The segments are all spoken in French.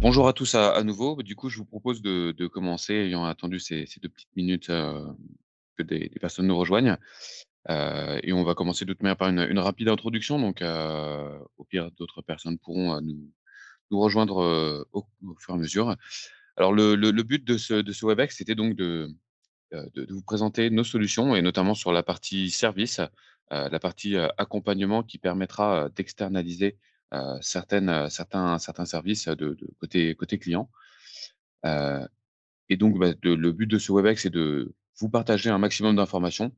Bonjour à tous à nouveau. Du coup, je vous propose de commencer, ayant attendu ces 2 petites minutes, que des personnes nous rejoignent. Et on va commencer de toute manière par une rapide introduction. Donc, au pire, d'autres personnes pourront, nous rejoindre, au fur et à mesure. Alors le but de ce WebEx, c'était donc de vous présenter nos solutions et notamment sur la partie service, la partie, accompagnement qui permettra, d'externaliser, certains services, de côté client. Heu et donc, le but de ce Webex, c'est de vous partager un maximum d'informations,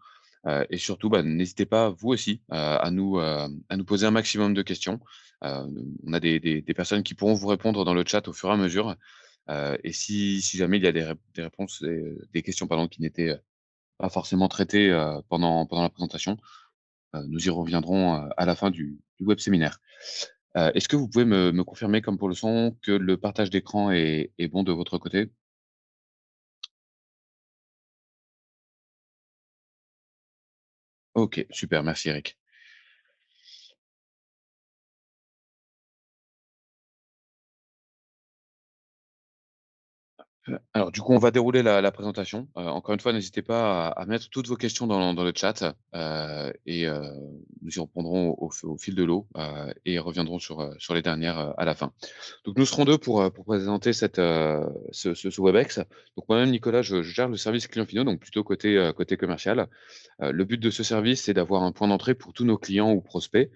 et surtout, n'hésitez pas vous aussi, à nous poser un maximum de questions. Heu, on a des personnes qui pourront vous répondre dans le chat au fur et à mesure, et si jamais il y a des réponses et des questions, pardon, qui n'étaient, pas forcément traitées, pendant la présentation, nous y reviendrons, à la fin du web séminaire. Est-ce que vous pouvez me confirmer, comme pour le son, que le partage d'écran est bon de votre côté? OK, super, merci Eric. Alors du coup, on va dérouler la présentation. Encore une fois, n'hésitez pas à mettre toutes vos questions dans le chat, et nous y répondrons au fil de l'eau, et reviendrons sur les dernières, à la fin. Donc nous serons 2 pour présenter ce WebEx. Donc moi-même, Nicolas, je gère le service client finaux, donc plutôt côté commercial. Le but de ce service, c'est d'avoir un point d'entrée pour tous nos clients ou prospects,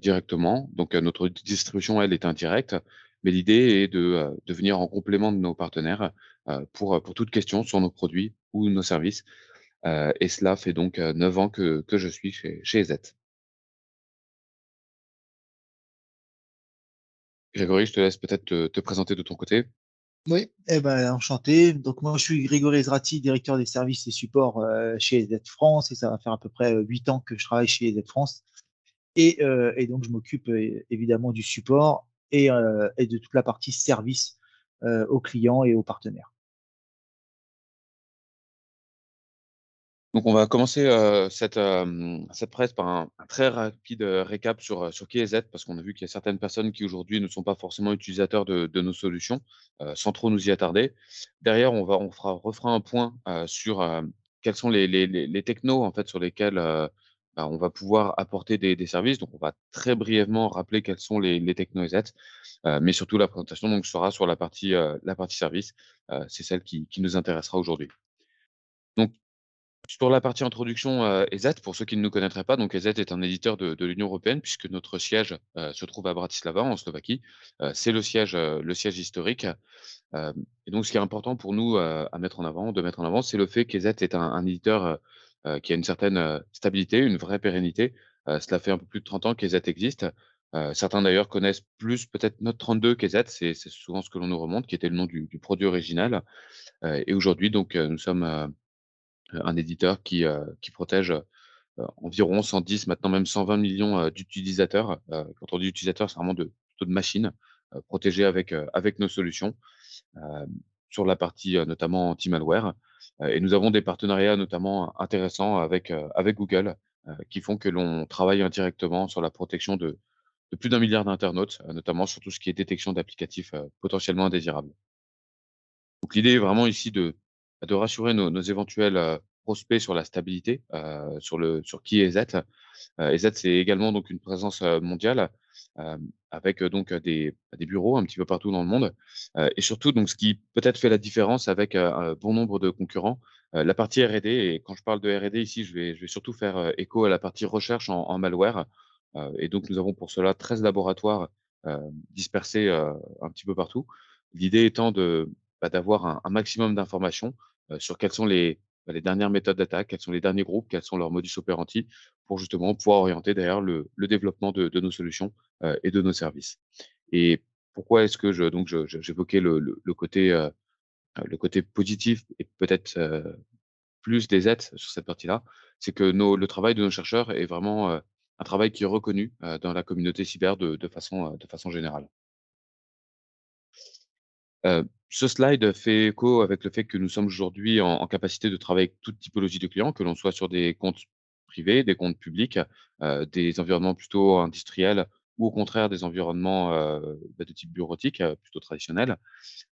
directement. Donc, notre distribution, elle, est indirecte, mais l'idée est de venir en complément de nos partenaires, pour toute question sur nos produits ou nos services. Et cela fait donc, 9 ans que je suis chez EZ. Grégory, je te laisse peut-être te présenter de ton côté? Oui, eh ben, enchanté. Donc moi, je suis Grégory Ezrati, directeur des services et supports chez Z France, et ça va faire à peu près 8 ans que je travaille chez Z France. Et donc, je m'occupe évidemment du support et de toute la partie service aux clients et aux partenaires. Donc on va commencer, cette presse par un très rapide, récap sur qui est Z, parce qu'on a vu qu'il y a certaines personnes qui aujourd'hui ne sont pas forcément utilisateurs de nos solutions, sans trop nous y attarder. Derrière, on refera un point, sur, quels sont les technos en fait sur lesquels, on va pouvoir apporter des services. Donc on va très brièvement rappeler quels sont les technos Z, mais surtout la présentation donc sera sur la partie service. C'est celle qui nous intéressera aujourd'hui. Donc sur la partie introduction, EZ, pour ceux qui ne nous connaîtraient pas, donc EZ est un éditeur de l'Union européenne, puisque notre siège, se trouve à Bratislava, en Slovaquie. C'est le siège historique. Hem et donc ce qui est important pour nous, de mettre en avant, c'est le fait qu'EZ est un éditeur, qui a une certaine, stabilité, une vraie pérennité. Cela fait un peu plus de 30 ans qu'EZ existe. Certains d'ailleurs connaissent plus peut-être Note 32 qu'EZ, c'est souvent ce que l'on nous remonte, qui était le nom du produit original. Et aujourd'hui donc, nous sommes, un éditeur qui protège, environ 110, maintenant même 120 millions d'utilisateurs. Quand on dit utilisateurs, c'est vraiment plutôt de machines, protégées avec nos solutions, hem, sur la partie, notamment anti-malware. Et nous avons des partenariats notamment intéressants avec Google, qui font que l'on travaille indirectement sur la protection de plus d'un milliard d'internautes, notamment sur tout ce qui est détection d'applicatifs, potentiellement indésirables. Donc l'idée est vraiment ici de rassurer nos éventuels, prospects sur la stabilité, sur qui est Z. EZ, c'est également donc une présence, mondiale, avec, donc, des bureaux un petit peu partout dans le monde, et surtout donc ce qui peut-être fait la différence avec, un bon nombre de concurrents, la partie R&D. Et quand je parle de R&D ici, je vais surtout faire, écho à la partie recherche en malware, et donc nous avons pour cela 13 laboratoires, dispersés, un petit peu partout. L'idée étant d'avoir un maximum d'informations, sur quelles sont les dernières méthodes d'attaque, quels sont les derniers groupes, quels sont leurs modus operandi, pour justement pouvoir orienter derrière le développement de nos solutions, et de nos services. Et pourquoi est-ce que j'évoquais le côté positif et peut-être, plus des aides sur cette partie-là? C'est que le travail de nos chercheurs est vraiment, un travail qui est reconnu, dans la communauté cyber de façon générale. Ce slide fait écho avec le fait que nous sommes aujourd'hui en capacité de travailler avec toute typologie de clients, que l'on soit sur des comptes privés, des comptes publics, des environnements plutôt industriels, ou au contraire des environnements de type bureautique, plutôt traditionnels.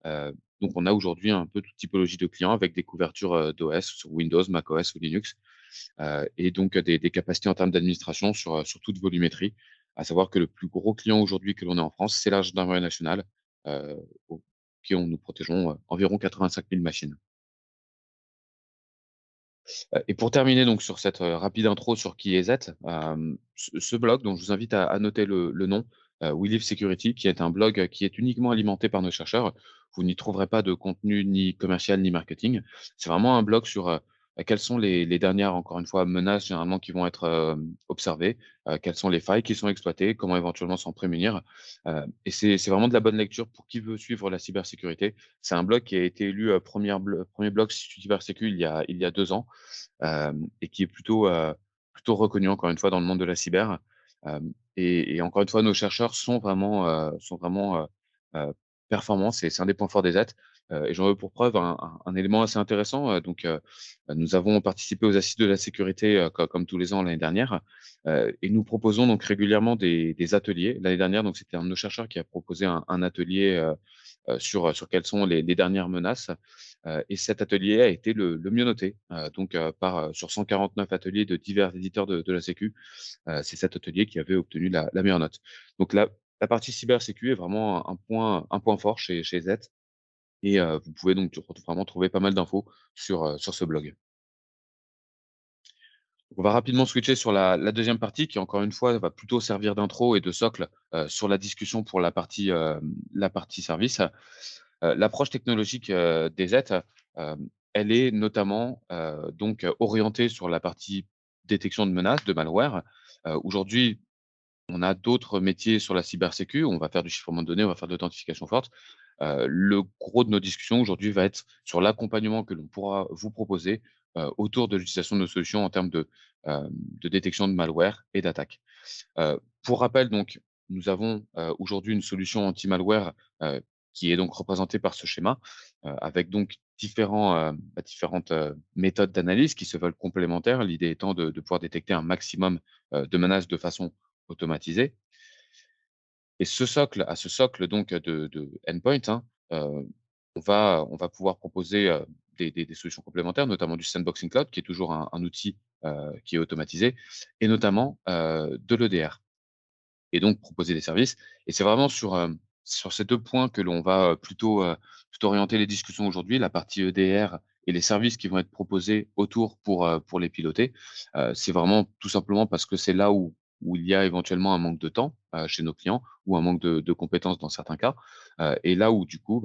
Donc on a aujourd'hui un peu toute typologie de clients avec des couvertures d'OS sur Windows, macOS ou Linux, et donc des capacités en termes d'administration sur toute volumétrie. À savoir que le plus gros client aujourd'hui que l'on a en France, c'est la gendarmerie nationale, au qui nous protégeons environ 85 000 machines. Et pour terminer donc sur cette rapide intro sur qui est Z, ce blog, dont je vous invite à noter le nom, We Live Security, qui est un blog qui est uniquement alimenté par nos chercheurs. Vous n'y trouverez pas de contenu ni commercial ni marketing. C'est vraiment un blog sur quelles sont les dernières, encore une fois, menaces généralement qui vont être observées, quelles sont les failles qui sont exploitées, comment éventuellement s'en prémunir. Et c'est vraiment de la bonne lecture pour qui veut suivre la cybersécurité. C'est un blog qui a été élu premier blog cybersécu il y a 2 ans, et qui est plutôt reconnu, encore une fois, dans le monde de la cyber. Et encore une fois, nos chercheurs sont vraiment performants. C'est un des points forts des Z. Et j'en veux pour preuve un élément assez intéressant. Nous avons participé aux Assises de la sécurité, comme tous les ans l'année dernière, et nous proposons donc régulièrement des ateliers. L'année dernière, donc c'était un de nos chercheurs qui a proposé un atelier sur quelles sont les dernières menaces. Et cet atelier a été le mieux noté. Donc, sur 149 ateliers de divers éditeurs de la Sécu, c'est cet atelier qui avait obtenu la meilleure note. Donc, la partie cybersécu est vraiment un point fort chez Z. Et vous pouvez donc vraiment trouver pas mal d'infos sur ce blog. On va rapidement switcher sur la deuxième partie qui, encore une fois, va plutôt servir d'intro et de socle sur la discussion pour la partie service. L'approche technologique des Z, elle est notamment donc orientée sur la partie détection de menaces, de malware. Aujourd'hui, on a d'autres métiers sur la cybersécu. On va faire du chiffrement de données, on va faire de l'authentification forte. Le gros de nos discussions aujourd'hui va être sur l'accompagnement que l'on pourra vous proposer autour de l'utilisation de nos solutions en termes de détection de malware et d'attaque. Pour rappel, donc, nous avons aujourd'hui une solution anti-malware qui est donc représentée par ce schéma, avec donc différentes méthodes d'analyse qui se veulent complémentaires. L'idée étant de pouvoir détecter un maximum de menaces de façon automatisée. Et à ce socle donc de endpoint, hein, on va pouvoir proposer des solutions complémentaires, notamment du sandboxing cloud, qui est toujours un outil qui est automatisé, et notamment de l'EDR. Et donc proposer des services. Et c'est vraiment sur ces 2 points que l'on va plutôt orienter les discussions aujourd'hui, la partie EDR et les services qui vont être proposés autour pour les piloter. C'est vraiment tout simplement parce que c'est là où il y a éventuellement un manque de temps chez nos clients ou un manque de compétences dans certains cas, et là où du coup,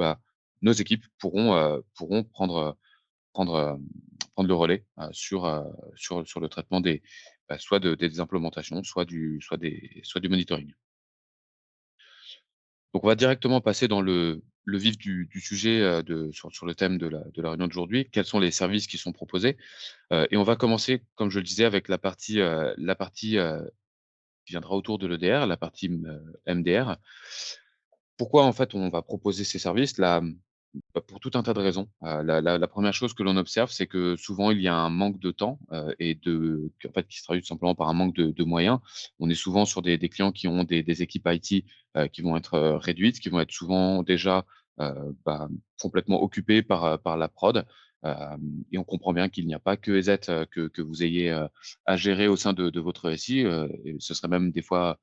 nos équipes pourront prendre, prendre le relais sur le traitement soit des implémentations, soit du monitoring. Donc on va directement passer dans le vif du sujet, sur le thème de la réunion d'aujourd'hui. Quels sont les services qui sont proposés? Et on va commencer, comme je le disais, avec la partie qui viendra autour de l'EDR, la partie MDR. Pourquoi en fait on va proposer ces services? Pour tout un tas de raisons. La 1re chose que l'on observe, c'est que souvent il y a un manque de temps, en fait, qui se traduit tout simplement par un manque de moyens. On est souvent sur des clients qui ont des équipes IT qui vont être réduites, qui vont être souvent déjà complètement occupées par la prod. Et on comprend bien qu'il n'y a pas que EZ que vous ayez à gérer au sein de votre SI, et ce serait même des fois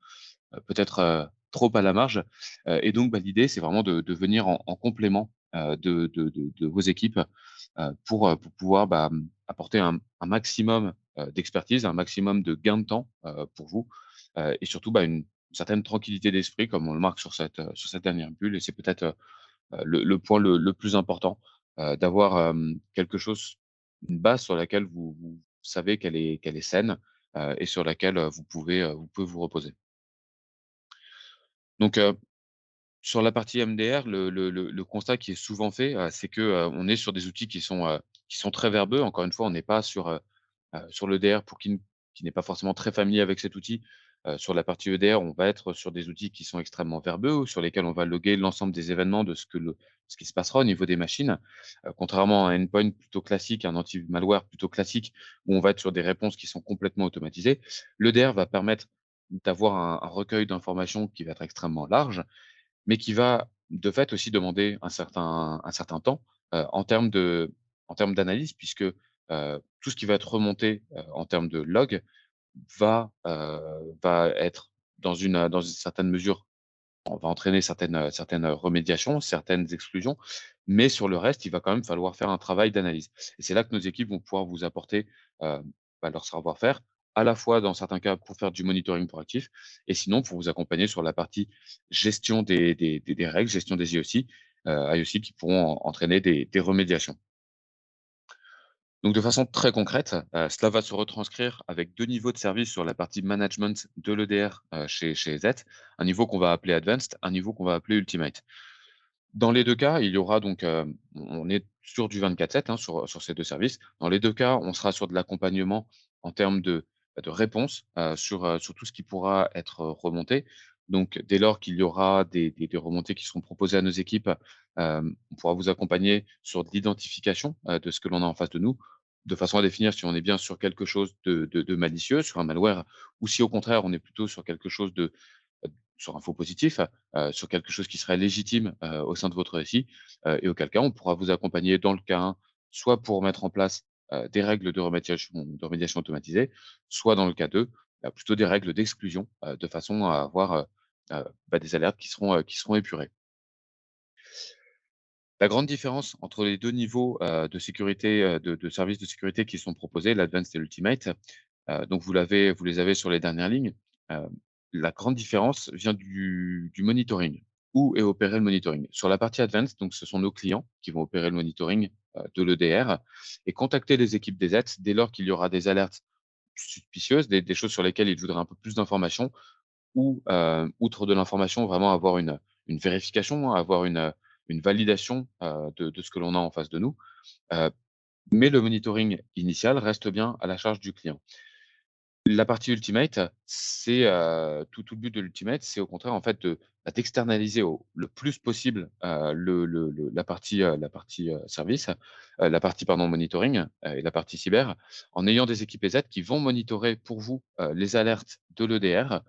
peut-être trop à la marge. Et donc, l'idée, c'est vraiment de venir en complément de vos équipes pour pouvoir apporter un maximum d'expertise, un maximum de gain de temps pour vous, et surtout une certaine tranquillité d'esprit, comme on le marque sur cette dernière bulle. Et c'est peut-être le point le plus important, d'avoir quelque chose, une base sur laquelle vous savez qu'elle est saine, et sur laquelle vous pouvez vous reposer. Donc, sur la partie MDR, le constat qui est souvent fait, c'est que, on est sur des outils qui sont très verbeux. Encore une fois, on n'est pas sur l'EDR pour qui n'est pas forcément très familier avec cet outil. Sur la partie EDR, on va être sur des outils qui sont extrêmement verbeux, sur lesquels on va loguer l'ensemble des événements de ce qui se passera au niveau des machines. Contrairement à un endpoint plutôt classique, un anti-malware plutôt classique, où on va être sur des réponses qui sont complètement automatisées. L'EDR va permettre d'avoir un recueil d'informations qui va être extrêmement large, mais qui va de fait aussi demander un certain temps, en termes d'analyse puisque, tout ce qui va être remonté, en termes de log va être dans une certaine mesure, on va entraîner certaines remédiations, certaines exclusions, mais sur le reste, il va quand même falloir faire un travail d'analyse et c'est là que nos équipes vont pouvoir vous apporter, heu, leur savoir-faire, à la fois dans certains cas pour faire du monitoring proactif et sinon pour vous accompagner sur la partie gestion des règles, gestion des IOC qui pourront entraîner des remédiations. Donc de façon très concrète, cela va se retranscrire avec 2 niveaux de service sur la partie management de l'EDR, chez Z. Un niveau qu'on va appeler advanced, un niveau qu'on va appeler ultimate. Dans les 2 cas, il y aura donc, on est sur du 24/7, hein, sur ces 2 services. Dans les 2 cas, on sera sur de l'accompagnement en termes de réponse, sur tout ce qui pourra être remonté. Donc dès lors qu'il y aura des remontées qui seront proposées à nos équipes, on pourra vous accompagner sur de l'identification, de ce que l'on a en face de nous, de façon à définir si on est bien sur quelque chose de malicieux, sur un malware, ou si au contraire on est plutôt sur quelque chose sur un faux positif, sur quelque chose qui serait légitime, au sein de votre SI, et auquel cas on pourra vous accompagner dans le cas 1, soit pour mettre en place, des règles de remédiation automatisées, soit dans le cas 2, plutôt des règles d'exclusion, de façon à avoir, des alertes qui seront épurées. La grande différence entre les 2 niveaux, de sécurité, de services de sécurité qui sont proposés, l'Advanced et l'Ultimate, donc vous les avez sur les dernières lignes. Heu, la grande différence vient du monitoring. Où est opéré le monitoring? Sur la partie Advanced, donc ce sont nos clients qui vont opérer le monitoring, de l'EDR et contacter les équipes des aides dès lors qu'il y aura des alertes suspicieuses, des choses sur lesquelles ils voudraient un peu plus d'informations ou, outre de l'information, vraiment avoir une vérification, hein, avoir une validation, de ce que l'on a en face de nous. Heu, mais le monitoring initial reste bien à la charge du client. La partie ultimate, c'est, tout le but de l'ultimate, c'est au contraire en fait d'externaliser au le plus possible, la partie service, la partie pardon monitoring, et la partie cyber, en ayant des équipes EZ qui vont monitorer pour vous, les alertes de l'EDR,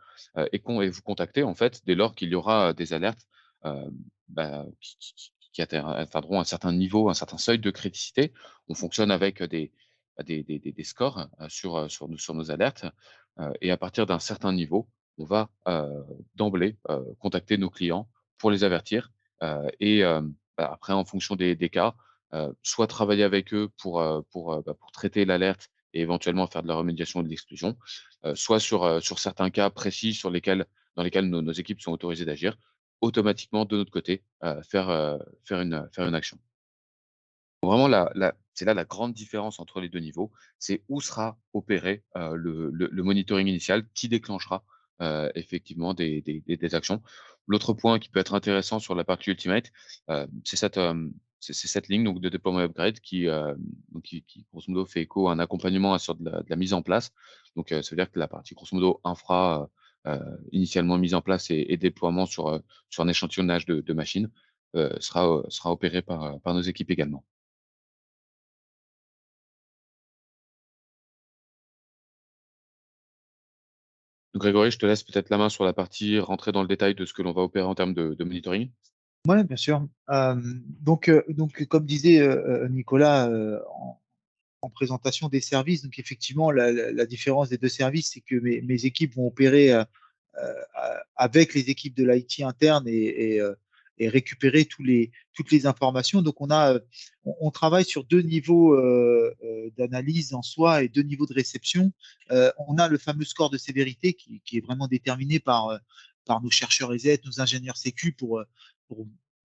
et vous contacter en fait dès lors qu'il y aura, des alertes, heu, qui atteindront un certain niveau, un certain seuil de criticité. On fonctionne avec, des scores, sur nos alertes, et à partir d'un certain niveau, on va, d'emblée, contacter nos clients pour les avertir, après en fonction des cas, soit travailler avec eux pour traiter l'alerte et éventuellement faire de la remédiation ou de l'exclusion, soit sur certains cas précis dans lesquels nos équipes sont autorisées d'agir, automatiquement de notre côté, faire une action. Vraiment c'est là la grande différence entre les 2 niveaux, c'est où sera opéré, le monitoring initial qui déclenchera, effectivement des actions. L'autre point qui peut être intéressant sur la partie ultimate, c'est cette ligne donc de déploiement upgrade qui grosso modo fait écho à un accompagnement sur de la mise en place. Donc, ça veut dire que la partie grosso modo infra, initialement mise en place et déploiement sur un échantillonnage de machines, sera opéré par nos équipes également. Donc Grégory, je te laisse peut-être la main sur la partie rentrer dans le détail de ce que l'on va opérer en termes de monitoring. Ouais, bien sûr. Donc comme disait, Nicolas, en présentation des services, donc effectivement, la différence des 2 services, c'est que mes équipes vont opérer, avec les équipes de l'IT interne et récupérer toutes les informations. Donc on travaille sur 2 niveaux, d'analyse en soi et 2 niveaux de réception. On a le fameux score de sévérité qui est vraiment déterminé par nos chercheurs EZ, nos ingénieurs sécu pour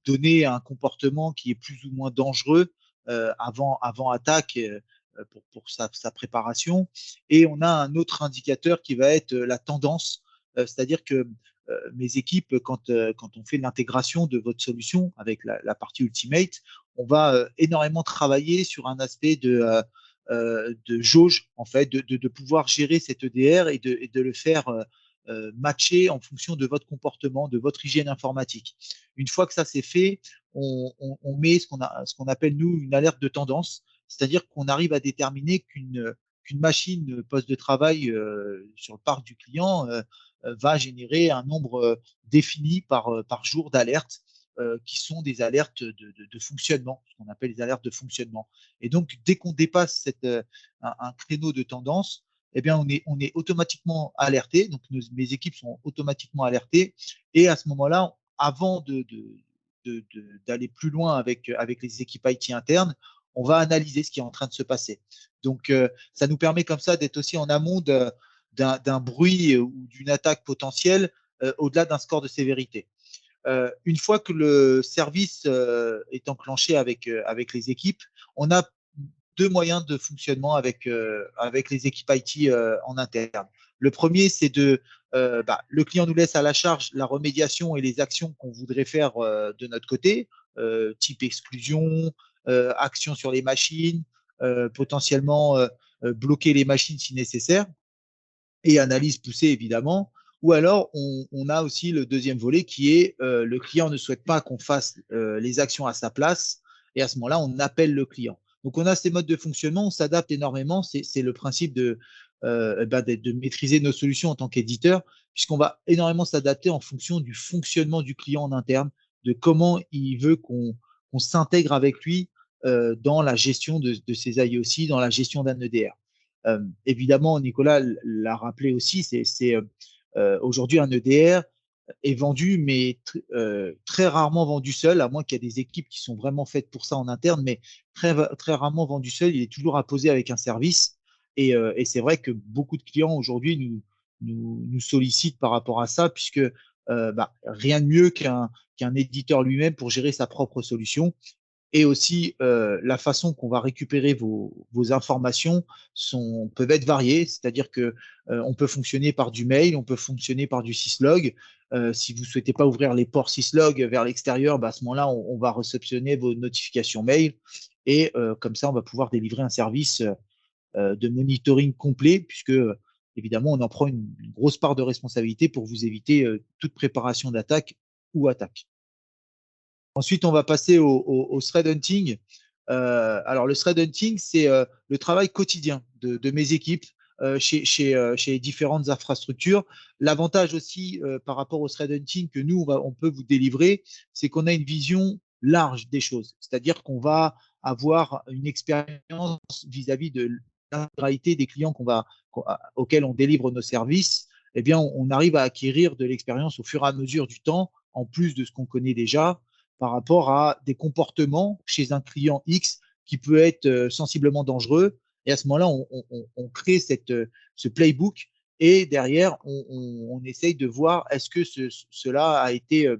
donner un comportement qui est plus ou moins dangereux, avant attaque, pour sa préparation. Et on a un autre indicateur qui va être, la tendance, c'est-à-dire que mes équipes, quand on fait l'intégration de votre solution avec la partie Ultimate, on va énormément travailler sur un aspect de jauge, en fait, de pouvoir gérer cet EDR et de le faire matcher en fonction de votre comportement, de votre hygiène informatique. Une fois que ça c'est fait, on met ce qu'on appelle, nous, une alerte de tendance, c'est-à-dire qu'on arrive à déterminer qu'une machine poste de travail sur le parc du client va générer un nombre défini par jour d'alertes qui sont des alertes de fonctionnement, ce qu'on appelle les alertes de fonctionnement. Et donc, dès qu'on dépasse un créneau de tendance, eh bien, on est automatiquement alerté. Donc, mes équipes sont automatiquement alertées. Et à ce moment-là, avant d'aller plus loin avec les équipes IT internes, on va analyser ce qui est en train de se passer. Donc, ça nous permet comme ça d'être aussi en amont d'un bruit ou d'une attaque potentielle au-delà d'un score de sévérité. Une fois que le service est enclenché avec les équipes, on a deux moyens de fonctionnement avec les équipes IT en interne. Le premier, c'est le client nous laisse à la charge la remédiation et les actions qu'on voudrait faire de notre côté, type exclusion, action sur les machines, potentiellement bloquer les machines si nécessaire, et analyse poussée évidemment. Ou alors, on a aussi le deuxième volet qui est le client ne souhaite pas qu'on fasse les actions à sa place, et à ce moment-là, on appelle le client. Donc, on a ces modes de fonctionnement, on s'adapte énormément. C'est le principe de maîtriser nos solutions en tant qu'éditeur, puisqu'on va énormément s'adapter en fonction du fonctionnement du client en interne, de comment il veut qu'on s'intègre avec lui dans la gestion de ses IOC, dans la gestion d'un EDR. Évidemment, Nicolas l'a rappelé aussi, c'est aujourd'hui un EDR est vendu, mais très rarement vendu seul, à moins qu'il y ait des équipes qui sont vraiment faites pour ça en interne, mais très rarement vendu seul. Il est toujours apposé avec un service. Et c'est vrai que beaucoup de clients aujourd'hui nous sollicitent par rapport à ça, puisque rien de mieux qu'un éditeur lui-même pour gérer sa propre solution. Et aussi la façon qu'on va récupérer vos informations peuvent être variées, c'est-à-dire que on peut fonctionner par du mail, on peut fonctionner par du syslog. Si vous ne souhaitez pas ouvrir les ports syslog vers l'extérieur, à ce moment-là, on va réceptionner vos notifications mail et comme ça, on va pouvoir délivrer un service de monitoring complet, puisque évidemment, on en prend une grosse part de responsabilité pour vous éviter toute préparation d'attaque ou attaque. Ensuite, on va passer au thread hunting. Alors, le thread hunting, c'est le travail quotidien de mes équipes chez différentes infrastructures. L'avantage aussi par rapport au thread hunting que nous, on peut vous délivrer, c'est qu'on a une vision large des choses. C'est-à-dire qu'on va avoir une expérience vis-à-vis de l'intégralité des clients auxquels on délivre nos services. Eh bien, on arrive à acquérir de l'expérience au fur et à mesure du temps, en plus de ce qu'on connaît déjà, par rapport à des comportements chez un client X qui peut être sensiblement dangereux. Et à ce moment-là, on crée ce playbook et derrière, on essaye de voir est-ce que cela a été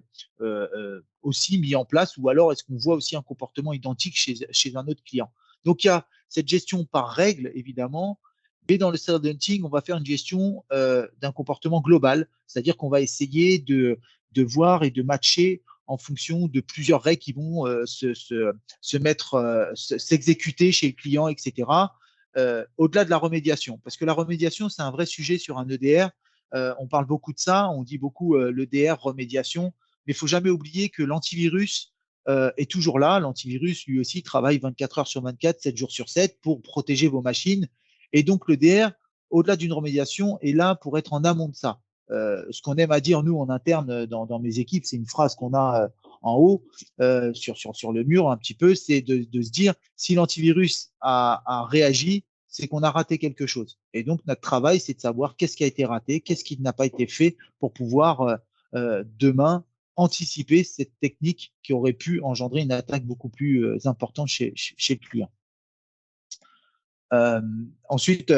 aussi mis en place ou alors est-ce qu'on voit aussi un comportement identique chez un autre client. Donc, il y a cette gestion par règle, évidemment, mais dans le thread hunting, on va faire une gestion d'un comportement global, c'est-à-dire qu'on va essayer de voir et de matcher en fonction de plusieurs règles qui vont s'exécuter chez le client, etc. Au-delà de la remédiation, parce que la remédiation, c'est un vrai sujet sur un EDR. On parle beaucoup de ça, on dit beaucoup l'EDR remédiation, mais il ne faut jamais oublier que l'antivirus est toujours là. L'antivirus, lui aussi, travaille 24 heures sur 24, 7 jours sur 7 pour protéger vos machines. Et donc, l'EDR, au-delà d'une remédiation, est là pour être en amont de ça. Ce qu'on aime à dire, nous, en interne, dans mes équipes, c'est une phrase qu'on a en haut, sur le mur un petit peu, c'est de se dire, si l'antivirus a réagi, c'est qu'on a raté quelque chose. Et donc, notre travail, c'est de savoir qu'est-ce qui a été raté, qu'est-ce qui n'a pas été fait pour pouvoir demain anticiper cette technique qui aurait pu engendrer une attaque beaucoup plus importante chez le client. Ensuite,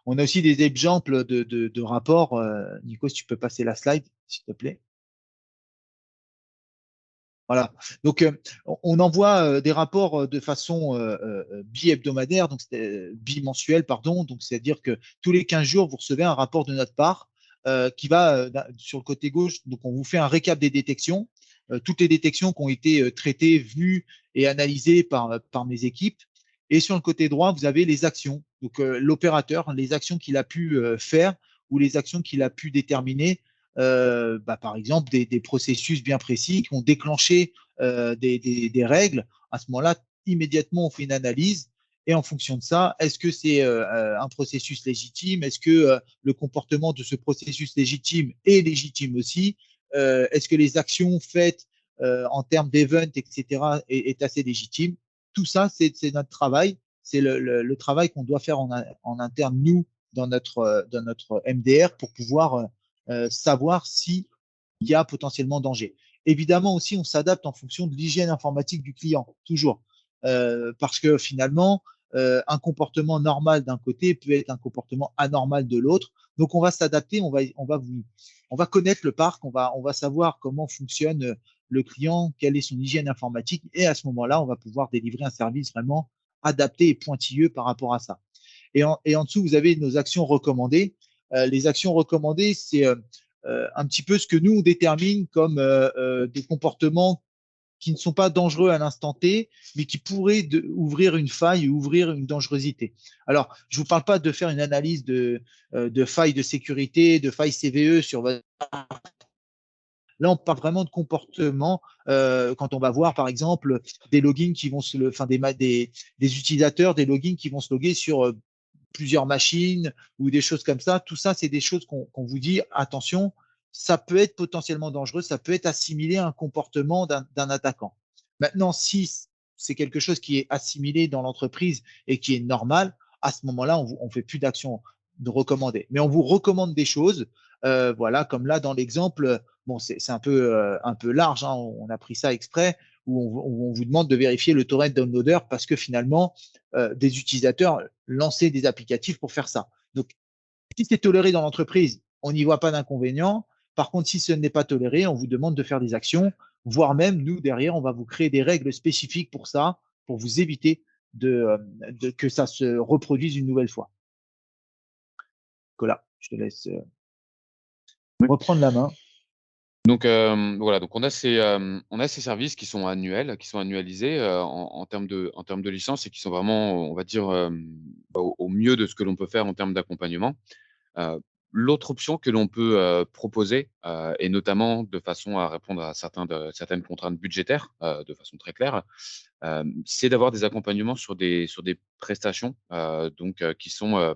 on a aussi des exemples de rapports. Nico, si tu peux passer la slide, s'il te plaît. Voilà. Donc, on envoie des rapports de façon bi-hebdomadaire, donc bimensuelle, pardon. Donc, c'est-à-dire que tous les 15 jours, vous recevez un rapport de notre part qui va sur le côté gauche. Donc, on vous fait un récap des détections, toutes les détections qui ont été traitées, vues et analysées par mes équipes. Et sur le côté droit, vous avez les actions. Donc, l'opérateur, les actions qu'il a pu faire ou les actions qu'il a pu déterminer. Par exemple, des processus bien précis qui ont déclenché des règles. À ce moment-là, immédiatement, on fait une analyse Et en fonction de ça, est-ce que c'est un processus légitime? Est-ce que le comportement de ce processus légitime est légitime aussi? Est-ce que les actions faites en termes d'event, etc., est assez légitime? Tout ça, c'est notre travail. C'est le travail qu'on doit faire en interne, nous, dans notre MDR, pour pouvoir savoir s'il y a potentiellement danger. Évidemment aussi, on s'adapte en fonction de l'hygiène informatique du client, toujours. Parce que finalement, un comportement normal d'un côté peut être un comportement anormal de l'autre. Donc, on va s'adapter, on va connaître le parc, on va savoir comment fonctionne le client, quelle est son hygiène informatique, et à ce moment-là, on va pouvoir délivrer un service vraiment adapté et pointilleux par rapport à ça. Et en dessous, vous avez nos actions recommandées. Les actions recommandées, c'est un petit peu ce que nous, on détermine comme des comportements qui ne sont pas dangereux à l'instant T, mais qui pourraient ouvrir une faille ou ouvrir une dangerosité. Alors, je ne vous parle pas de faire une analyse de failles de sécurité, de failles CVE sur votre. Là, on parle vraiment de comportement quand on va voir, par exemple, des logins qui vont enfin des utilisateurs, des logins qui vont se loguer sur plusieurs machines ou des choses comme ça. Tout ça, c'est des choses qu'on vous dit, attention, ça peut être potentiellement dangereux, ça peut être assimilé à un comportement d'un attaquant. Maintenant, si c'est quelque chose qui est assimilé dans l'entreprise et qui est normal, à ce moment-là, on ne fait plus d'action de recommander. Mais on vous recommande des choses, voilà, comme là dans l'exemple, bon, c'est un peu large, hein, on a pris ça exprès, où on vous demande de vérifier le torrent downloader parce que finalement, des utilisateurs lancer des applicatifs pour faire ça. Donc, si c'est toléré dans l'entreprise, on n'y voit pas d'inconvénient. Par contre, si ce n'est pas toléré, on vous demande de faire des actions, voire même, nous, derrière, on va vous créer des règles spécifiques pour ça, pour vous éviter que ça se reproduise une nouvelle fois. Nicolas, je te laisse reprendre la main. Donc voilà, donc on a ces services qui sont annuels, qui sont annualisés en termes de licence et qui sont vraiment, on va dire, au mieux de ce que l'on peut faire en termes d'accompagnement. L'autre option que l'on peut proposer, et notamment de façon à répondre à certaines contraintes budgétaires, de façon très claire, c'est d'avoir des accompagnements sur des prestations, donc qui sont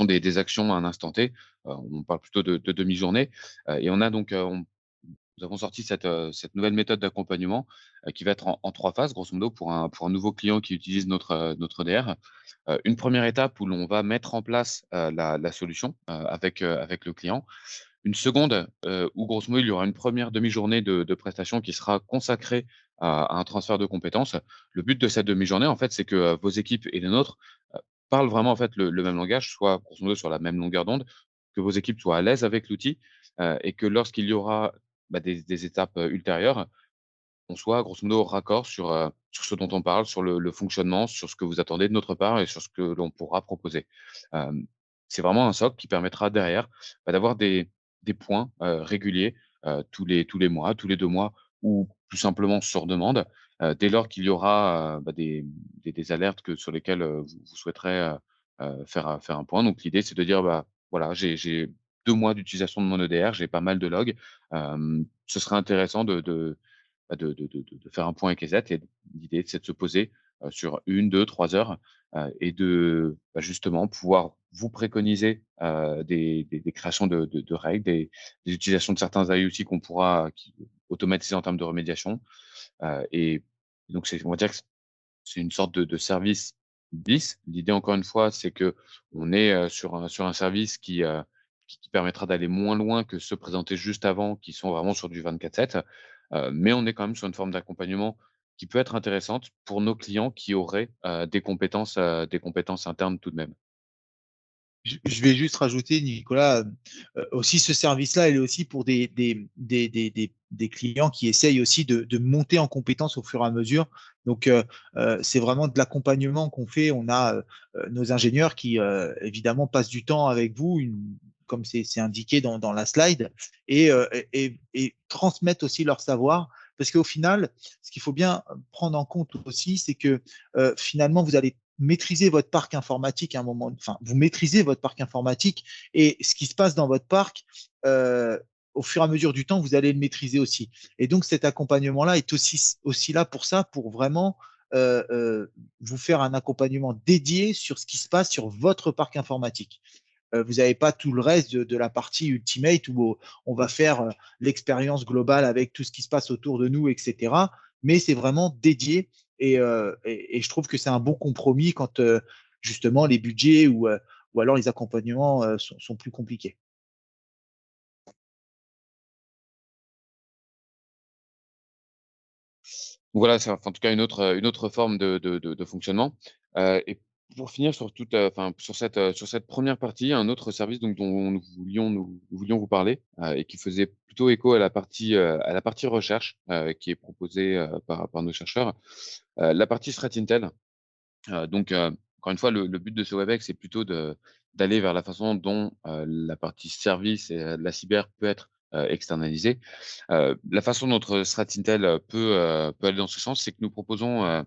des actions à un instant T. On parle plutôt de demi-journée, et on a donc, nous avons sorti cette nouvelle méthode d'accompagnement, qui va être en 3 phases grosso modo pour un nouveau client qui utilise notre EDR. Une première étape où l'on va mettre en place, la solution, avec le client. Une seconde, où grosso modo il y aura une première demi-journée de prestation qui sera consacrée à un transfert de compétences. Le but de cette demi-journée en fait, c'est que, vos équipes et les nôtres, parlent vraiment en fait le même langage, soit grosso modo sur la même longueur d'onde, que vos équipes soient à l'aise avec l'outil, et que lorsqu'il y aura, des étapes, ultérieures, on soit grosso modo raccord sur ce dont on parle, sur le fonctionnement, sur ce que vous attendez de notre part et sur ce que l'on pourra proposer. Hem, c'est vraiment un socle qui permettra derrière, d'avoir des points, réguliers, tous les mois, tous les 2 mois ou tout simplement sur demande, dès lors qu'il y aura, des alertes sur lesquelles, vous souhaiterez, faire un point. Donc l'idée, c'est de dire: voilà, j'ai 2 mois d'utilisation de mon EDR, j'ai pas mal de logs, ce serait intéressant de faire un point avec les aides et l'idée, c'est de se poser, sur 1, 2, 3 heures, et justement pouvoir vous préconiser, des créations de règles, des utilisations de certains IoT qu'on pourra automatiser en termes de remédiation, et donc on va dire que c'est une sorte de service bis. L'idée encore une fois, c'est qu'on est, sur un service qui permettra d'aller moins loin que ceux présentés juste avant, qui sont vraiment sur du 24/7. Mais on est quand même sur une forme d'accompagnement qui peut être intéressante pour nos clients qui auraient, des compétences internes tout de même. Je vais juste rajouter, Nicolas, aussi ce service-là, il est aussi pour des clients qui essayent aussi de monter en compétence au fur et à mesure. Donc, c'est vraiment de l'accompagnement qu'on fait. On a nos ingénieurs qui, évidemment, passent du temps avec vous, comme c'est indiqué dans la slide, et transmettent aussi leur savoir. Parce qu'au final, ce qu'il faut bien prendre en compte aussi, c'est que finalement, vous allez maîtriser votre parc informatique à un moment, enfin, vous maîtrisez votre parc informatique et ce qui se passe dans votre parc, au fur et à mesure du temps, vous allez le maîtriser aussi. Et donc, cet accompagnement-là est aussi là pour ça, pour vraiment vous faire un accompagnement dédié sur ce qui se passe sur votre parc informatique. Vous n'avez pas tout le reste de la partie Ultimate où on va faire l'expérience globale avec tout ce qui se passe autour de nous, etc. Mais c'est vraiment dédié et je trouve que c'est un bon compromis quand justement les budgets ou alors les accompagnements sont plus compliqués. Voilà, c'est en tout cas une autre forme de fonctionnement. Et pour finir sur toute, enfin sur cette première partie, un autre service donc dont nous voulions vous parler, et qui faisait plutôt écho à la partie recherche, qui est proposée, par nos chercheurs, la partie Threat Intel. Encore une fois, le but de ce WebEx, c'est plutôt d'aller vers la façon dont, la partie service et la cyber peut être, externalisée. La façon dont notre Strat Intel peut aller dans ce sens, c'est que nous proposons,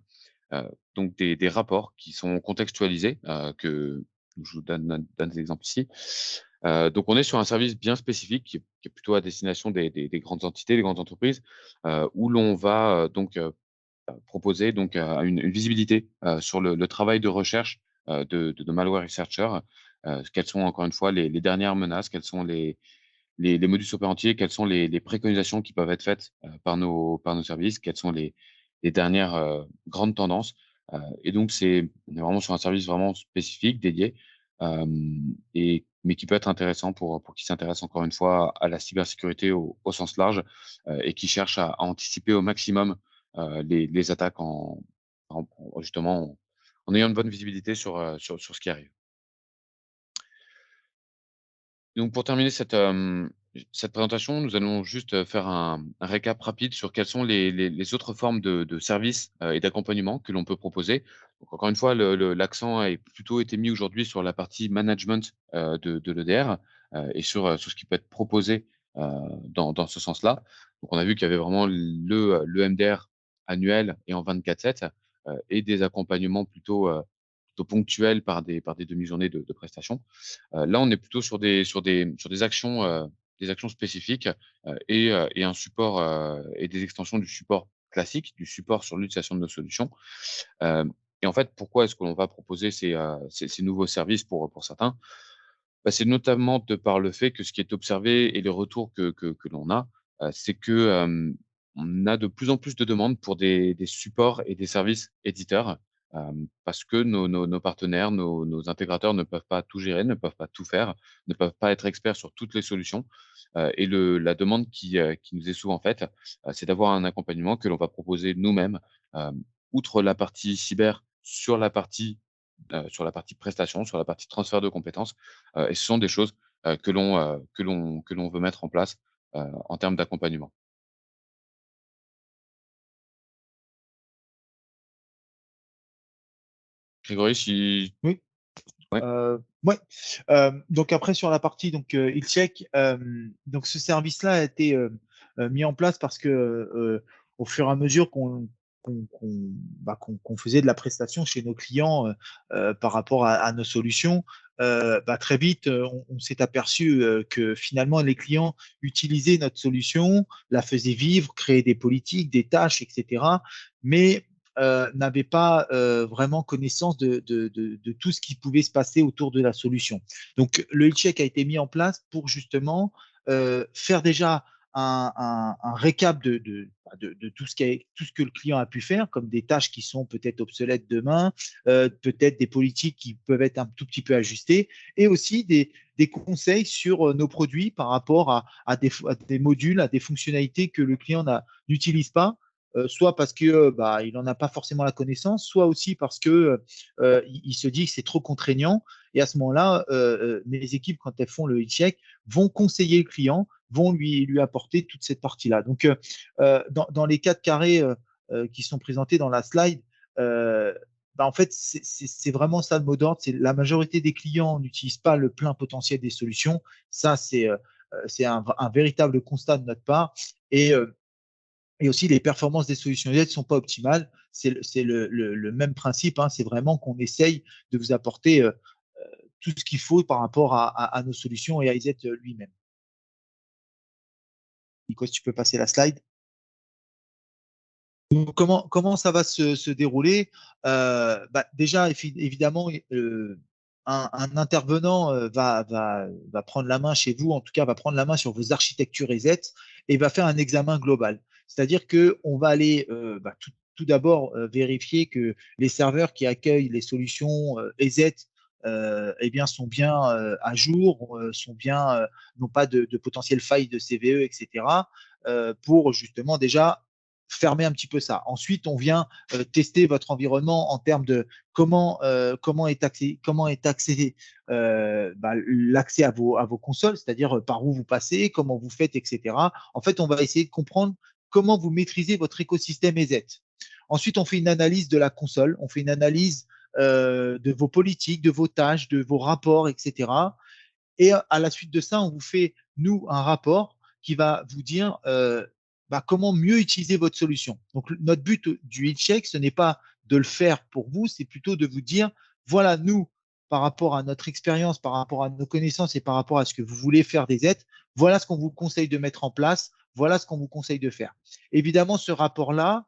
donc des rapports qui sont contextualisés, que je vous donne des exemples ici. Donc on est sur un service bien spécifique qui est plutôt à destination des grandes entités, des grandes entreprises, où l'on va, proposer donc une visibilité sur le travail de recherche de malware researcher. Quelles sont encore une fois les dernières menaces, quels sont les modus operandi, quelles sont les préconisations qui peuvent être faites par nos services, quelles sont les dernières grandes tendances. Et donc on est vraiment sur un service vraiment spécifique, dédié, mais qui peut être intéressant pour qui s'intéresse encore une fois à la cybersécurité au sens large, et qui cherche à anticiper au maximum les attaques justement en ayant une bonne visibilité sur ce qui arrive. Donc pour terminer cette présentation, nous allons juste, faire un récap rapide sur quelles sont les autres formes de services, et d'accompagnement que l'on peut proposer. Donc encore une fois, l'accent a plutôt été mis aujourd'hui sur la partie management, de l'EDR, et sur ce qui peut être proposé, heu, dans ce sens-là. Donc on a vu qu'il y avait vraiment le MDR annuel et en 24/7, et des accompagnements plutôt ponctuels par des demi-journées de prestations. Là, on est plutôt sur des actions spécifiques, et un support, et des extensions du support classique, du support sur l'utilisation de nos solutions. Hem et en fait, pourquoi est-ce que l'on va proposer ces nouveaux services pour certains? Bah, c'est notamment de par le fait que ce qui est observé et les retours que l'on a, c'est que, on a de plus en plus de demandes pour des supports et des services éditeurs, parce que nos partenaires, nos intégrateurs ne peuvent pas tout gérer, ne peuvent pas tout faire, ne peuvent pas être experts sur toutes les solutions. Et la demande qui nous est souvent faite, c'est d'avoir un accompagnement que l'on va proposer nous-mêmes, outre la partie cyber, sur la partie prestation, sur la partie transfert de compétences, et ce sont des choses, que l'on veut mettre en place, en termes d'accompagnement. Grégory, si Oui. ouais, Ouais. Donc après sur la partie donc IlCheck, donc ce service-là a été mis en place parce que au fur et à mesure qu'on faisait de la prestation chez nos clients par rapport à nos solutions, très vite on s'est aperçu que finalement les clients utilisaient notre solution, la faisaient vivre, créaient des politiques, des tâches, etc. Mais n'avaient pas vraiment connaissance de tout ce qui pouvait se passer autour de la solution. Donc, le health check a été mis en place pour justement faire déjà un récap de tout ce que le client a pu faire, comme des tâches qui sont peut-être obsolètes demain, peut-être des politiques qui peuvent être un tout petit peu ajustées, et aussi des conseils sur nos produits par rapport à des modules, à des fonctionnalités que le client n'utilise pas, soit parce que il n'en a pas forcément la connaissance, soit aussi parce que il se dit que c'est trop contraignant. Et à ce moment-là, les équipes, quand elles font le check, vont conseiller le client, vont lui apporter toute cette partie-là. Donc, dans les 4 carrés qui sont présentés dans la slide, en fait, c'est vraiment ça le mot d'ordre. C'est la majorité des clients n'utilisent pas le plein potentiel des solutions. Ça, c'est un véritable constat de notre part. Et aussi, les performances des solutions Z ne sont pas optimales. C'est le même principe, hein. C'est vraiment qu'on essaye de vous apporter tout ce qu'il faut par rapport à nos solutions et à IZ lui-même. Nico, si tu peux passer la slide. Donc, comment ça va se dérouler? Déjà, évidemment, un intervenant va prendre la main chez vous, en tout cas, va prendre la main sur vos architectures EZ et va faire un examen global. C'est-à-dire qu'on va aller tout d'abord vérifier que les serveurs qui accueillent les solutions EZ eh bien, sont bien à jour, n'ont pas de potentielles failles de CVE, etc. Pour justement déjà fermer un petit peu ça. Ensuite, on vient tester votre environnement en termes de comment est accès l'accès à vos consoles, c'est-à-dire par où vous passez, comment vous faites, etc. En fait, on va essayer de comprendre comment vous maîtrisez votre écosystème EZ. Ensuite, on fait une analyse de la console, on fait une analyse de vos politiques, de vos tâches, de vos rapports, etc. Et à la suite de ça, on vous fait, nous, un rapport qui va vous dire comment mieux utiliser votre solution. Donc, notre but du health check, ce n'est pas de le faire pour vous, c'est plutôt de vous dire, voilà, nous, par rapport à notre expérience, par rapport à nos connaissances et par rapport à ce que vous voulez faire des aides, voilà ce qu'on vous conseille de mettre en place, voilà ce qu'on vous conseille de faire. Évidemment, ce rapport-là,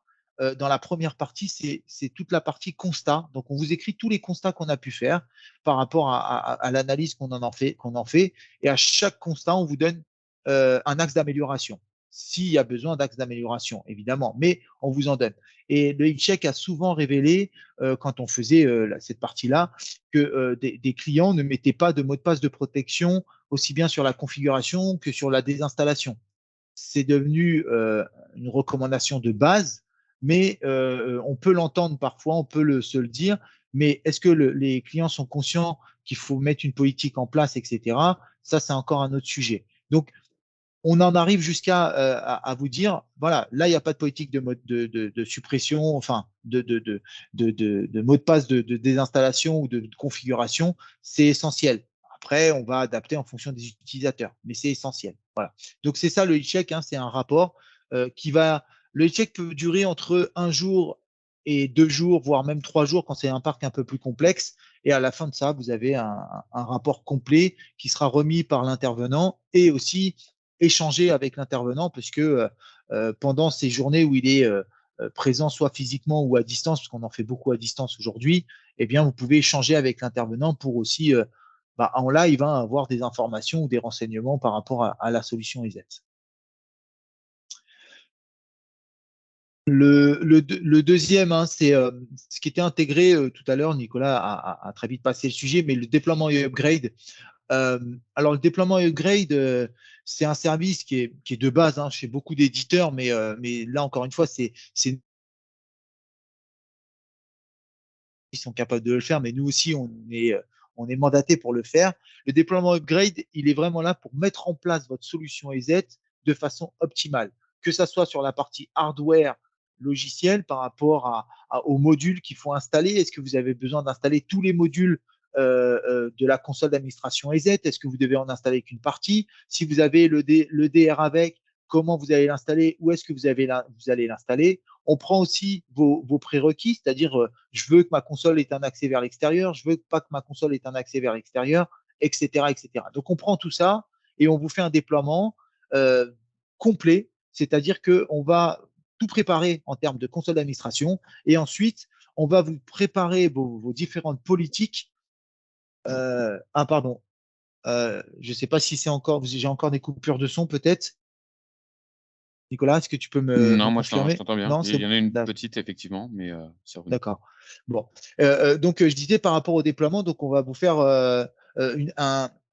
dans la première partie, c'est toute la partie constat. Donc, on vous écrit tous les constats qu'on a pu faire par rapport à l'analyse qu'on en fait. Et à chaque constat, on vous donne un axe d'amélioration. S'il y a besoin d'axes d'amélioration, évidemment, mais on vous en donne. Et le e-check a souvent révélé, quand on faisait cette partie-là, que des clients ne mettaient pas de mot de passe de protection aussi bien sur la configuration que sur la désinstallation. C'est devenu une recommandation de base, mais on peut l'entendre parfois, on peut se le dire, mais est-ce que les clients sont conscients qu'il faut mettre une politique en place, etc. Ça, c'est encore un autre sujet. Donc, on en arrive jusqu'à à vous dire, voilà, là, il n'y a pas de politique de suppression, enfin, de mot de passe de désinstallation ou de configuration. C'est essentiel. Après, on va adapter en fonction des utilisateurs, mais c'est essentiel. Voilà. Donc, c'est ça le e-check, hein, c'est un rapport qui va. Le e-check peut durer entre un jour et 2 jours, voire même 3 jours quand c'est un parc un peu plus complexe. Et à la fin de ça, vous avez un rapport complet qui sera remis par l'intervenant et aussi échanger avec l'intervenant parce que pendant ces journées où il est présent soit physiquement ou à distance, parce qu'on en fait beaucoup à distance aujourd'hui, eh bien, vous pouvez échanger avec l'intervenant pour aussi, en live, hein, avoir des informations ou des renseignements par rapport à la solution EZ. Le deuxième, hein, c'est ce qui était intégré tout à l'heure. Nicolas a très vite passé le sujet, mais le déploiement et upgrade. Alors, le déploiement et upgrade, c'est un service qui est de base hein, chez beaucoup d'éditeurs, mais là, encore une fois, ils sont capables de le faire, mais nous aussi, on est mandaté pour le faire. Le déploiement upgrade, il est vraiment là pour mettre en place votre solution EZ de façon optimale, que ça soit sur la partie hardware logiciel par rapport aux modules qu'il faut installer. Est-ce que vous avez besoin d'installer tous les modules de la console d'administration EZ? Est-ce que vous devez en installer qu'une partie? Si vous avez le DR avec, comment vous allez l'installer? Où est-ce que vous allez l'installer? On prend aussi vos prérequis, c'est-à-dire je veux que ma console ait un accès vers l'extérieur, je veux pas que ma console ait un accès vers l'extérieur, etc., etc. Donc on prend tout ça et on vous fait un déploiement complet, c'est-à-dire qu'on va tout préparer en termes de console d'administration et ensuite on va vous préparer vos différentes politiques. Pardon, je ne sais pas si c'est encore, j'ai encore des coupures de son peut-être. Nicolas, est-ce que tu peux me Non, moi je confirmer? t'entends bien. Non, Il y en a une d'accord. petite, effectivement, mais c'est revenu. D'accord. Bon. Donc, je disais par rapport au déploiement, donc on va vous faire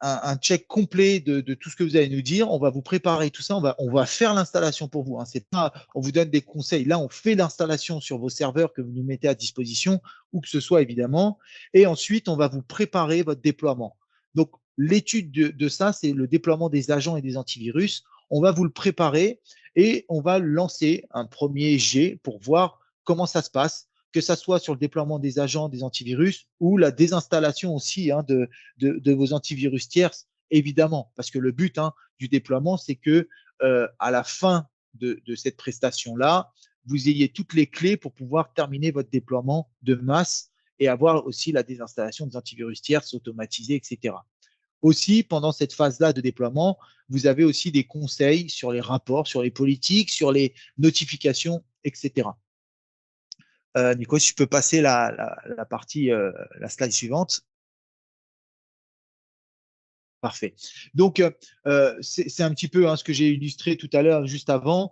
un check complet de tout ce que vous allez nous dire. On va vous préparer tout ça. On va faire l'installation pour vous. Hein. C'est pas, on vous donne des conseils. Là, on fait l'installation sur vos serveurs que vous nous mettez à disposition, où que ce soit évidemment. Et ensuite, on va vous préparer votre déploiement. Donc, l'étude de ça, c'est le déploiement des agents et des antivirus. On va vous le préparer et on va lancer un premier jet pour voir comment ça se passe, que ça soit sur le déploiement des agents, des antivirus ou la désinstallation aussi hein, de vos antivirus tierces, évidemment, parce que le but hein, du déploiement, c'est que à la fin de cette prestation-là, vous ayez toutes les clés pour pouvoir terminer votre déploiement de masse et avoir aussi la désinstallation des antivirus tierces automatisés, etc. Aussi, pendant cette phase-là de déploiement, vous avez aussi des conseils sur les rapports, sur les politiques, sur les notifications, etc. Nico, si tu peux passer la partie, la slide suivante. Parfait. Donc, c'est un petit peu, hein, ce que j'ai illustré tout à l'heure, juste avant.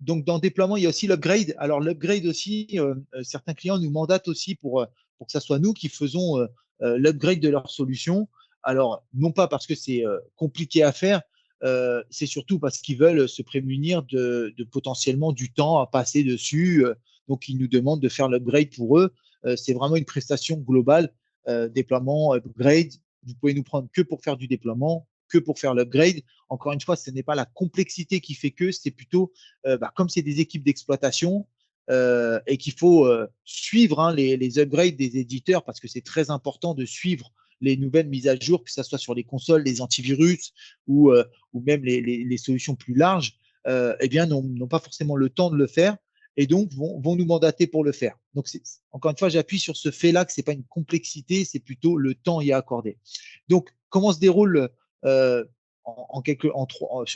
Donc, dans le déploiement, il y a aussi l'upgrade. Alors, l'upgrade aussi, certains clients nous mandatent aussi pour que ça soit nous qui faisons l'upgrade de leur solution. Alors, non pas parce que c'est compliqué à faire, c'est surtout parce qu'ils veulent se prémunir de potentiellement du temps à passer dessus. Donc, ils nous demandent de faire l'upgrade pour eux. C'est vraiment une prestation globale, déploiement, upgrade. Vous pouvez nous prendre que pour faire du déploiement, que pour faire l'upgrade. Encore une fois, ce n'est pas la complexité qui fait que, c'est plutôt, comme c'est des équipes d'exploitation et qu'il faut suivre, hein, les upgrades des éditeurs, parce que c'est très important de suivre les nouvelles mises à jour, que ce soit sur les consoles, les antivirus ou même les solutions plus larges, eh bien, n'ont pas forcément le temps de le faire et donc vont nous mandater pour le faire. Donc, encore une fois, j'appuie sur ce fait-là que ce n'est pas une complexité, c'est plutôt le temps y accordé. Donc, comment se déroule sur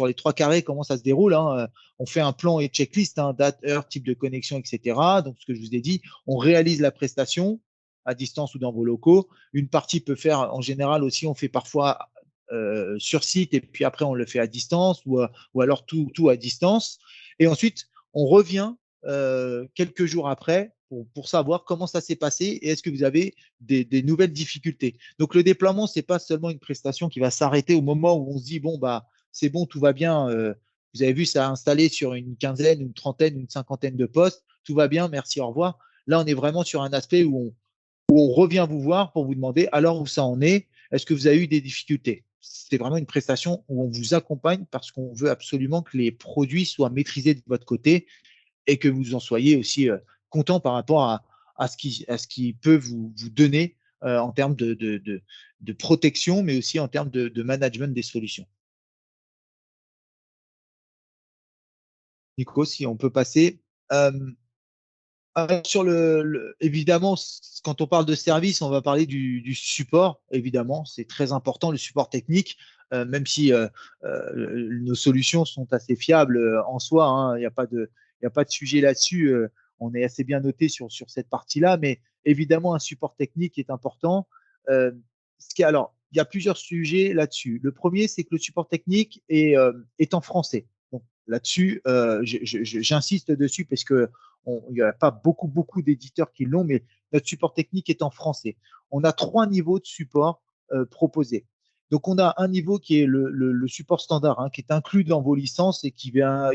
les 3 carrés, comment ça se déroule, hein, on fait un plan et checklist, hein, date, heure, type de connexion, etc. Donc, ce que je vous ai dit, on réalise la prestation à distance ou dans vos locaux. Une partie peut faire, en général aussi, on fait parfois sur site et puis après on le fait à distance ou alors tout à distance. Et ensuite, on revient quelques jours après pour savoir comment ça s'est passé et est-ce que vous avez des nouvelles difficultés. Donc le déploiement, c'est pas seulement une prestation qui va s'arrêter au moment où on se dit bon bah c'est bon, tout va bien. Vous avez vu, ça a installé sur une quinzaine, une trentaine, une cinquantaine de postes, tout va bien, merci, au revoir. Là, on est vraiment sur un aspect où on revient vous voir pour vous demander alors où ça en est, est-ce que vous avez eu des difficultés. C'est vraiment une prestation où on vous accompagne parce qu'on veut absolument que les produits soient maîtrisés de votre côté et que vous en soyez aussi content par rapport à ce qui peut vous donner en termes de protection, mais aussi en termes de management des solutions. Nico, si on peut passer. Euh, sur évidemment, quand on parle de service, on va parler du support. Évidemment, c'est très important, le support technique, même si nos solutions sont assez fiables en soi, hein. Il n'y a pas de sujet là-dessus. On est assez bien noté sur cette partie-là, mais évidemment, un support technique est important. Euh, alors, il y a plusieurs sujets là-dessus. Le premier, c'est que le support technique est en français. Donc, là-dessus, j'insiste dessus parce que il n'y a pas beaucoup d'éditeurs qui l'ont, mais notre support technique est en français. On a 3 niveaux de support proposés. Donc, on a un niveau qui est le support standard, hein, qui est inclus dans vos licences et qui va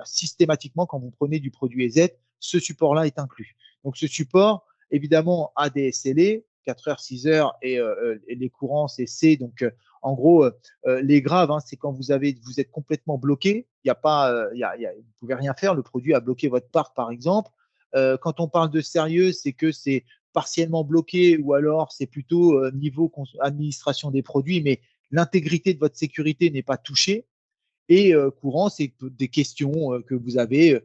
systématiquement, quand vous prenez du produit EZ, ce support-là est inclus. Donc, ce support, évidemment, a des SLA, 4 heures, 6 heures, et les courants, c'est C. Donc, en gros, les graves, hein, c'est quand vous êtes complètement bloqué. Il y a pas, vous pouvez rien faire. Le produit a bloqué votre parc, par exemple. Quand on parle de sérieux, c'est que c'est partiellement bloqué ou alors c'est plutôt niveau administration des produits, mais l'intégrité de votre sécurité n'est pas touchée. Et courant, c'est des questions que vous avez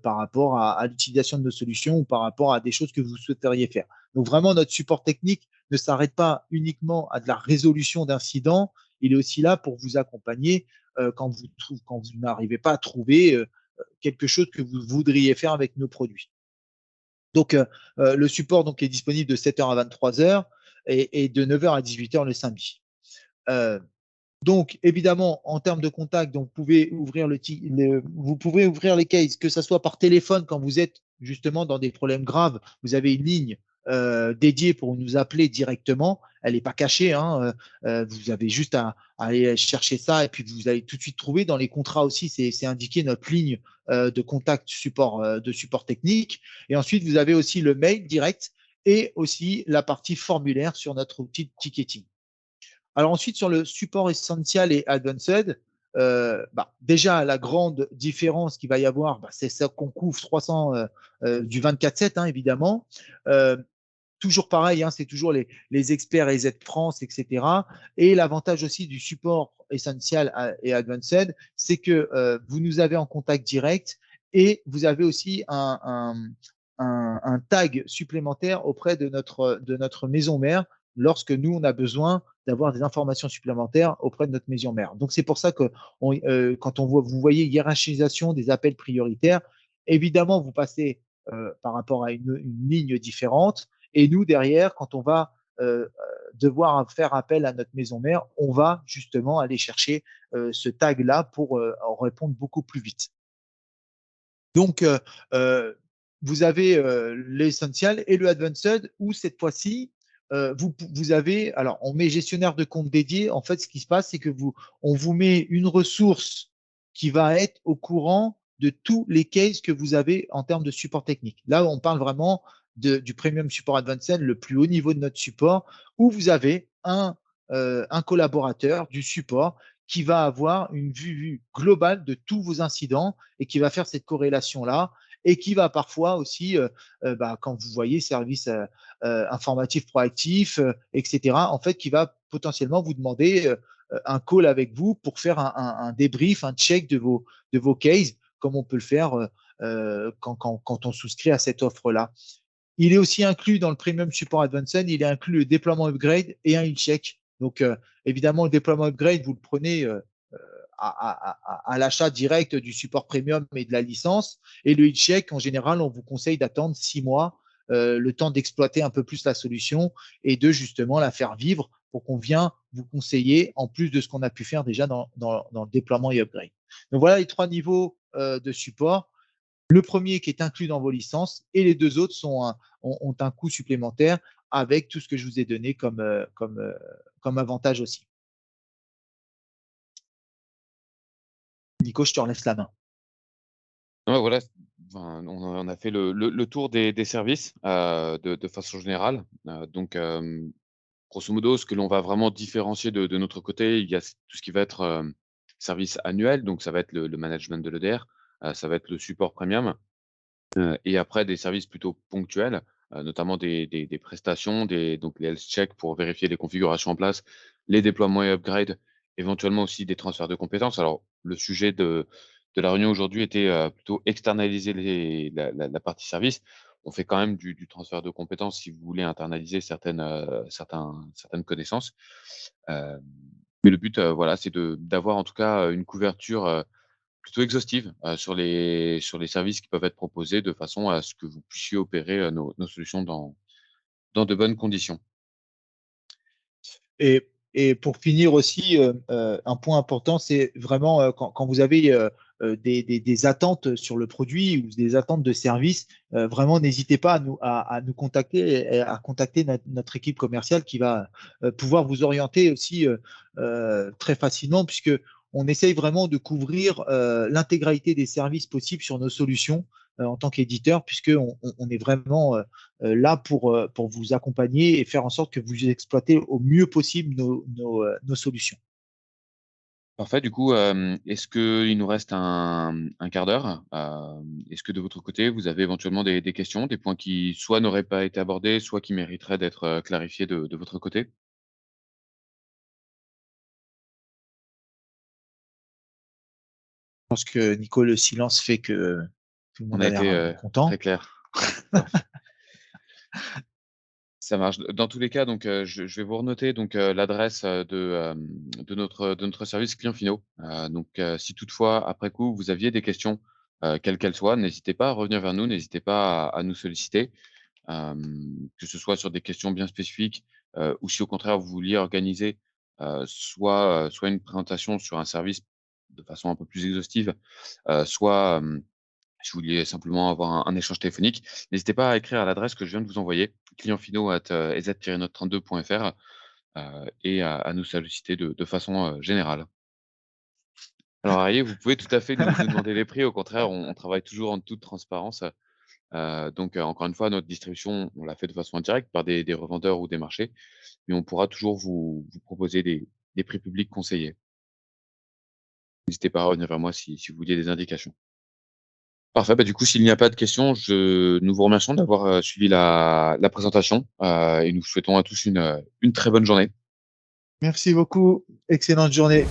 par rapport à l'utilisation de nos solutions ou par rapport à des choses que vous souhaiteriez faire. Donc vraiment, notre support technique ne s'arrête pas uniquement à de la résolution d'incidents, il est aussi là pour vous accompagner quand vous n'arrivez pas à trouver quelque chose que vous voudriez faire avec nos produits. Donc, le support donc, est disponible de 7h à 23h et de 9h à 18h le samedi. Donc, évidemment, en termes de contact, donc, vous pouvez ouvrir les cases, que ce soit par téléphone quand vous êtes justement dans des problèmes graves. Vous avez une ligne dédiée pour nous appeler directement. Elle n'est pas cachée, hein. Vous avez juste à aller chercher ça et puis vous allez tout de suite trouver. Dans les contrats aussi, c'est indiqué notre ligne de contact de support technique. Et ensuite, vous avez aussi le mail direct et aussi la partie formulaire sur notre outil de ticketing. Alors ensuite, sur le support essentiel et advanced, déjà la grande différence qu'il va y avoir, c'est ça qu'on couvre 300 du 24/7, hein, évidemment. Euh, Toujours pareil, hein, c'est toujours les experts EZ France, etc. Et l'avantage aussi du support essentiel et advanced, c'est que vous nous avez en contact direct et vous avez aussi un tag supplémentaire auprès de notre maison mère lorsque nous, on a besoin d'avoir des informations supplémentaires auprès de notre maison mère. Donc, c'est pour ça que quand vous voyez hiérarchisation des appels prioritaires, évidemment, vous passez par rapport à une ligne différente. Et nous, derrière, quand on va devoir faire appel à notre maison mère, on va justement aller chercher ce tag-là pour en répondre beaucoup plus vite. Donc, vous avez l'essential et le advanced où cette fois-ci, vous avez, alors on met gestionnaire de compte dédié. En fait, ce qui se passe, c'est que on vous met une ressource qui va être au courant de tous les cases que vous avez en termes de support technique. Là, on parle vraiment du premium support advanced, le plus haut niveau de notre support, où vous avez un collaborateur du support qui va avoir une vue globale de tous vos incidents et qui va faire cette corrélation-là et qui va parfois aussi, quand vous voyez service informatif proactif, etc., en fait, qui va potentiellement vous demander un call avec vous pour faire un débrief, un check de vos cases, comme on peut le faire quand on souscrit à cette offre-là. Il est aussi inclus dans le Premium Support Advanced, il est inclus le déploiement upgrade et un e-check. Donc, évidemment, le déploiement upgrade, vous le prenez à l'achat direct du support premium et de la licence. Et le e-check, en général, on vous conseille d'attendre 6 mois, le temps d'exploiter un peu plus la solution et de justement la faire vivre pour qu'on vienne vous conseiller en plus de ce qu'on a pu faire déjà dans le déploiement et upgrade. Donc voilà les 3 niveaux de support. Le premier qui est inclus dans vos licences et les 2 autres ont un coût supplémentaire avec tout ce que je vous ai donné comme avantage aussi. Nico, je te laisse la main. Ouais, voilà, enfin, on a fait le tour des services, de façon générale. Donc, grosso modo, ce que l'on va vraiment différencier de notre côté, il y a tout ce qui va être, service annuel, donc ça va être le management de l'EDR, ça va être le support premium. Et après des services plutôt ponctuels, notamment des prestations, donc les health checks pour vérifier les configurations en place, les déploiements et upgrades, éventuellement aussi des transferts de compétences. Alors le sujet de la réunion aujourd'hui était, plutôt externaliser la partie service. On fait quand même du transfert de compétences si vous voulez internaliser certaines connaissances. Hem, mais le but, voilà, c'est d'avoir en tout cas, une couverture, plutôt exhaustive, sur les services qui peuvent être proposés de façon à ce que vous puissiez opérer, nos solutions dans de bonnes conditions. Et pour finir aussi, un point important, c'est vraiment quand vous avez des attentes sur le produit ou des attentes de service, vraiment n'hésitez pas à nous contacter et à contacter notre équipe commerciale qui va pouvoir vous orienter aussi très facilement puisque on essaye vraiment de couvrir l'intégralité des services possibles sur nos solutions en tant qu'éditeur, puisqu'on on est vraiment là pour vous accompagner et faire en sorte que vous exploitez au mieux possible nos solutions. Parfait, du coup, est-ce qu'il nous reste un quart d'heure? Est-ce que de votre côté, vous avez éventuellement des questions, des points qui soit n'auraient pas été abordés, soit qui mériteraient d'être, clarifiés de votre côté? Je pense que Nico, le silence fait que tout le On monde a a l'air été, très content. clair. Parfait. Ça marche. Dans tous les cas, donc, je vais vous renoter donc, l'adresse, de notre service clients finaux. Donc, si toutefois, après coup, vous aviez des questions, quelles qu'elles soient, n'hésitez pas à revenir vers nous, n'hésitez pas à nous solliciter, que ce soit sur des questions bien spécifiques, ou si au contraire vous vouliez organiser, soit une présentation sur un service de façon un peu plus exhaustive, soit, si vous vouliez simplement avoir un échange téléphonique, n'hésitez pas à écrire à l'adresse que je viens de vous envoyer, clientfinaux@ez-note32.fr, et à nous solliciter de façon, générale. Alors Arié, vous pouvez tout à fait nous demander les prix. Au contraire, on travaille toujours en toute transparence, donc encore une fois, notre distribution, on l'a fait de façon indirecte par des revendeurs ou des marchés, mais on pourra toujours vous proposer des prix publics conseillés. N'hésitez pas à revenir vers moi si vous vouliez des indications. Parfait, bah, du coup, s'il n'y a pas de questions, nous vous remercions d'avoir, suivi la présentation, et nous souhaitons à tous une très bonne journée. Merci beaucoup. Excellente journée.